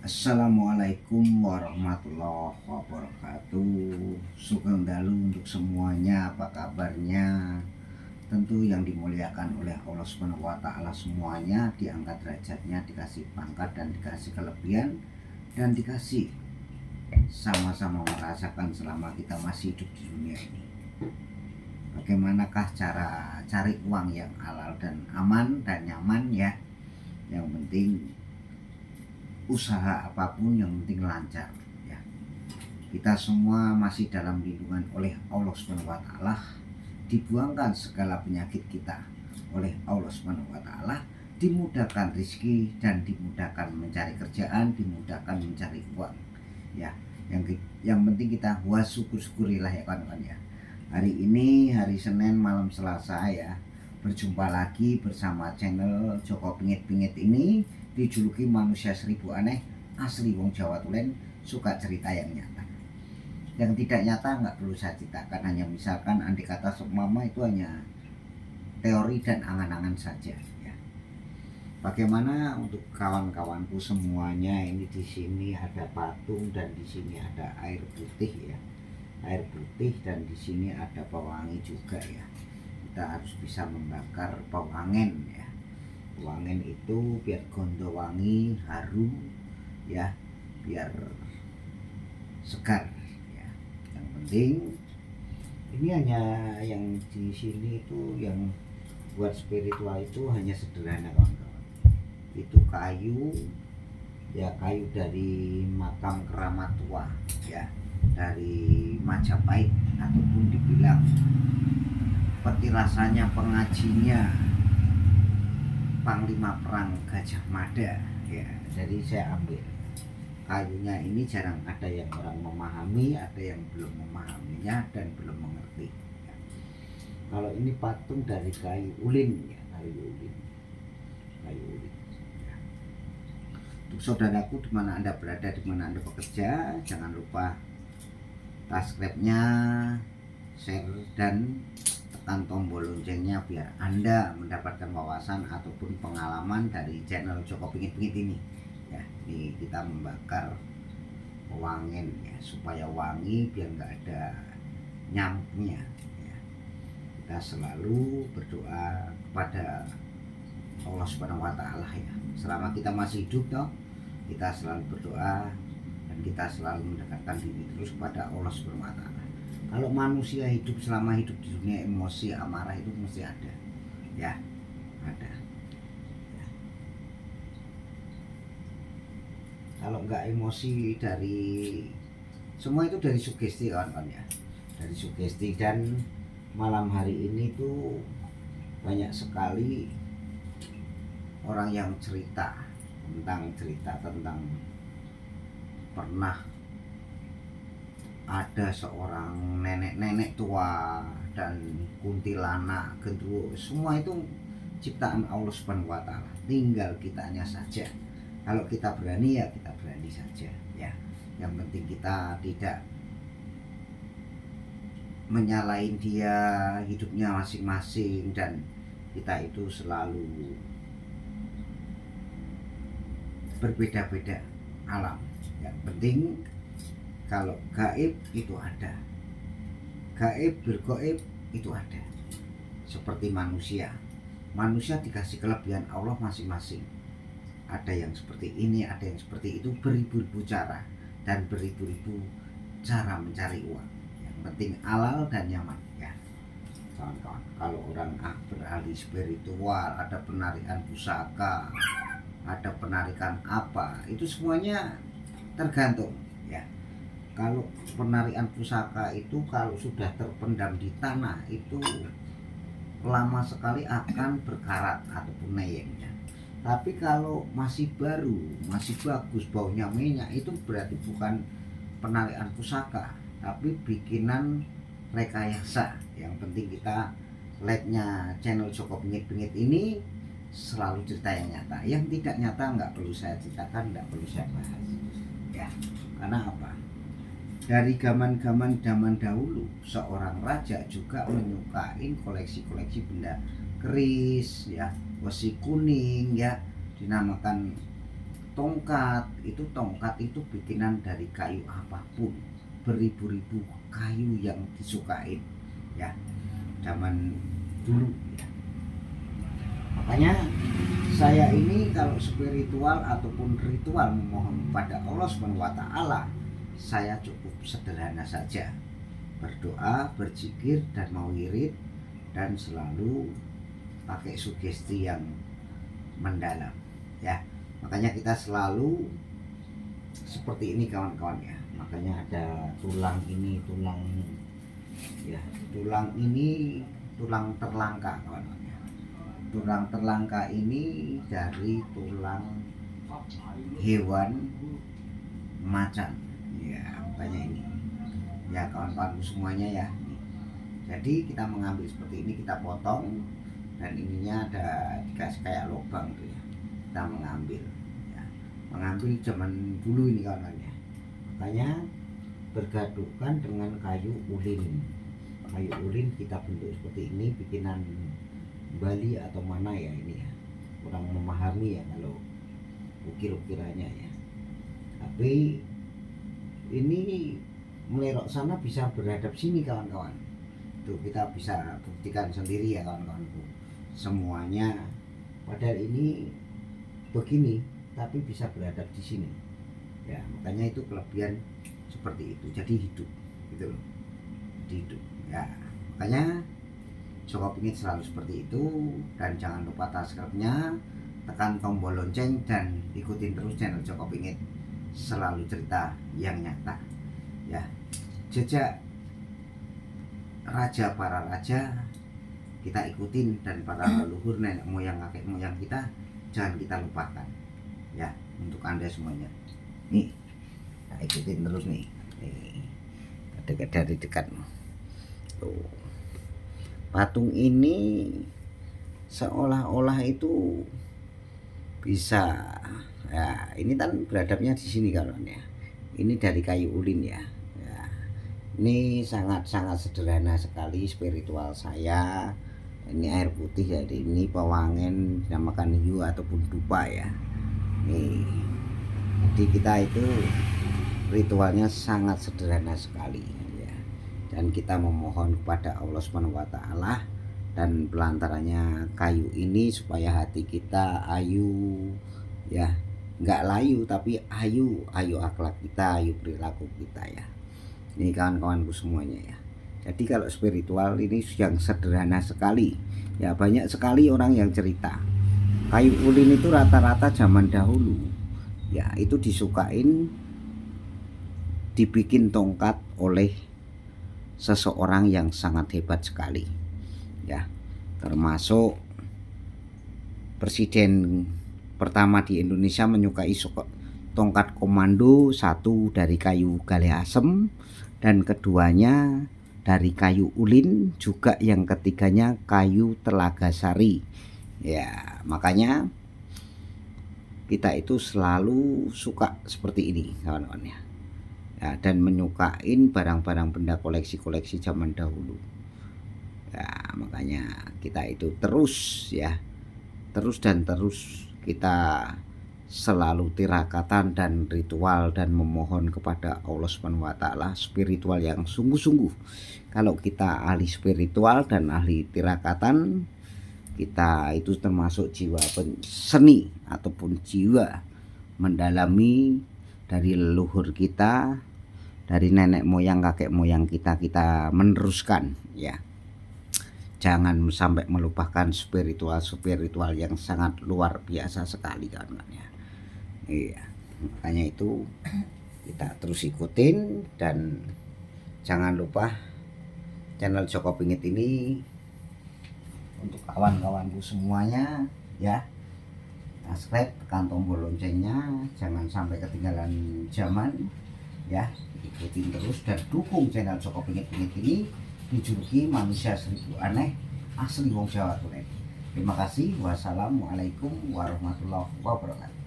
Assalamualaikum warahmatullahi wabarakatuh. Sugeng dalu untuk semuanya, apa kabarnya? Tentu yang dimuliakan oleh Allah Subhanahu wa taala semuanya diangkat derajatnya, dikasih pangkat dan dikasih kelebihan dan dikasih sama-sama merasakan selama kita masih hidup di dunia ini. Bagaimanakah cara cari uang yang halal dan aman dan nyaman ya? Yang penting usaha apapun yang penting lancar ya. Kita semua masih dalam lindungan oleh Allah Subhanahu wa taala, dibuangkan segala penyakit kita oleh Allah Subhanahu wa taala, dimudahkan rezeki dan dimudahkan mencari kerjaan, dimudahkan mencari uang ya. Yang penting kita syukurilah ya kawan-kawan ya. Hari ini hari Senin malam Selasa ya, berjumpa lagi bersama channel Joko Pingit-Pingit ini, dijuluki manusia seribu aneh, asli wong Jawa Tulen, suka cerita yang nyata. Yang tidak nyata nggak perlu saya ceritakan, hanya misalkan andai kata seumpama itu hanya teori dan angan-angan saja ya. Bagaimana untuk kawan-kawanku semuanya, ini di sini ada patung dan di sini ada air putih ya. Air putih dan di sini ada pewangi juga ya. Kita harus bisa membakar pewangen ya. Pewangen itu biar gondo wangi, harum ya, biar segar ya. Yang penting ini hanya yang di sini itu yang buat spiritual itu hanya sederhana kawan-kawan. Itu kayu ya, kayu dari makam keramat tua ya, dari Majapahit ataupun dibilang peti rasanya pengajinya Panglima Perang Gajah Mada ya. Jadi saya ambil kayunya ini, jarang ada yang orang memahami, ada yang belum memahaminya dan belum mengerti ya. Kalau ini patung dari kayu ulin ya, kayu ulin ya. Untuk saudaraku dimana Anda berada, dimana Anda bekerja, jangan lupa subscribe-nya, share dan tekan tombol loncengnya biar Anda mendapatkan wawasan ataupun pengalaman dari channel Joko Pingit-Pingit ini ya. Ini kita membakar pewangen ya, supaya wangi biar nggak ada nyamuknya ya. Kita selalu berdoa kepada Allah Subhanahu wa taala ya. Selama kita masih hidup toh, kita selalu berdoa dan kita selalu mendekatkan diri terus kepada Allah Subhanahu wa taala. Kalau manusia hidup selama hidup di dunia, emosi amarah itu mesti ada ya, ada ya. Kalau nggak emosi, dari semua itu dari sugesti kawan-kawan ya, dari sugesti. Dan malam hari ini tuh banyak sekali orang yang cerita tentang pernah ada seorang nenek tua dan kuntilanak, gendruwo, semua itu ciptaan Allah Subhanahu wa taala. Tinggal kitanya saja. Kalau kita berani ya kita berani saja ya. Yang penting kita tidak menyalahin dia, hidupnya masing-masing, dan kita itu selalu berbeda-beda alam. Yang penting kalau gaib itu ada, gaib bergaib itu ada. Seperti manusia dikasih kelebihan Allah masing-masing. Ada yang seperti ini, ada yang seperti itu, beribu-ribu cara dan beribu-ribu cara mencari uang. Yang penting halal dan nyaman ya kawan-kawan. Kalau orang beralih spiritual, ada penarikan pusaka, ada penarikan apa, itu semuanya tergantung ya. Kalau penarikan pusaka itu kalau sudah terpendam di tanah itu lama sekali akan berkarat ataupun neyengnya. Tapi kalau masih baru, masih bagus, baunya minyak, itu berarti bukan penarikan pusaka tapi bikinan rekayasa. Yang penting kita like-nya channel Joko Pingit-Pingit ini selalu cerita yang nyata. Yang tidak nyata nggak perlu saya ceritakan, nggak perlu saya bahas ya. Karena apa? Dari zaman dahulu seorang raja juga menyukai koleksi-koleksi benda keris ya, besi kuning ya, dinamakan tongkat itu bikinan dari kayu apapun, beribu-ribu kayu yang disukain ya zaman dulu ya. Makanya saya ini kalau spiritual ataupun ritual memohon kepada Allah SWT, saya cukup sederhana saja, berdoa, berzikir dan mewirid, dan selalu pakai sugesti yang mendalam ya. Makanya kita selalu seperti ini kawan-kawan ya. Makanya ada tulang ini, tulang ya, tulang ini tulang terlangka kawan-kawan ya. Tulang terlangka ini dari tulang hewan macan ya. Makanya ini ya kawan-kawan semuanya ya. Jadi kita mengambil seperti ini, kita potong, dan ininya ada dikasih kayak lubang tuh ya. Kita mengambil zaman dulu ini kawan-kawan ya. Makanya bergadukan dengan kayu ulin. Kayu ulin kita bentuk seperti ini, bikinan Bali atau mana ya ini ya. Kurang memahami ya kalau ukir-ukirannya ya. Tapi ini melerok sana bisa beradab sini kawan-kawan. Tuh kita bisa buktikan sendiri ya kawan-kawanku. Semuanya padahal ini begini tapi bisa beradab di sini ya. Makanya itu kelebihan seperti itu, jadi hidup gitu loh, jadi hidup ya. Makanya Joko Pingit selalu seperti itu, dan jangan lupa subscribe-nya, tekan tombol lonceng, dan ikutin terus channel Joko Pingit, selalu cerita yang nyata ya. Jejak raja, para raja kita ikutin, dan para leluhur nenek moyang kakek moyang kita jangan kita lupakan ya, untuk Anda semuanya. Nih, nah ikutin terus nih. Dekat dari dekat. Tuh. Patung ini seolah-olah itu bisa ya, ini kan beradabnya di sini kawan ya. Ini dari kayu ulin ya. Ya. Ini sangat-sangat sederhana sekali spiritual saya. Ini air putih, jadi ini pewangen, dinamakan hiu ataupun dupa ya. Nih, jadi kita itu ritualnya sangat sederhana sekali ya. Dan kita memohon kepada Allah SWT dan pelantarannya kayu ini supaya hati kita ayu ya, nggak layu tapi ayu akhlak kita, ayu perilaku kita ya. Ini kawan-kawanku semuanya ya. Jadi kalau spiritual ini yang sederhana sekali ya. Banyak sekali orang yang cerita kayu ulin itu rata-rata zaman dahulu ya, itu disukain dibikin tongkat oleh seseorang yang sangat hebat sekali ya, termasuk presiden pertama di Indonesia menyukai tongkat komando, satu dari kayu gale asem, dan keduanya dari kayu ulin, juga yang ketiganya kayu telaga sari ya. Makanya kita itu selalu suka seperti ini kawan-kawan ya. Ya, dan menyukain barang-barang benda koleksi-koleksi zaman dahulu ya. Makanya kita itu terus ya, terus kita selalu tirakatan dan ritual dan memohon kepada Allah SWT, spiritual yang sungguh-sungguh. Kalau kita ahli spiritual dan ahli tirakatan, kita itu termasuk jiwa seni ataupun jiwa mendalami dari leluhur kita, dari nenek moyang kakek moyang kita meneruskan ya. Jangan sampai melupakan spiritual yang sangat luar biasa sekali kan ya. Iya, makanya itu kita terus ikutin, dan jangan lupa channel Joko Pingit ini untuk kawan-kawanku semuanya ya. Subscribe, tekan tombol loncengnya, jangan sampai ketinggalan zaman ya. Ikutin terus dan dukung channel Joko Pingit ini, dijuluki manusia 1000 aneh asli wong Jawa Tulen. Terima kasih. Wassalamualaikum warahmatullahi wabarakatuh.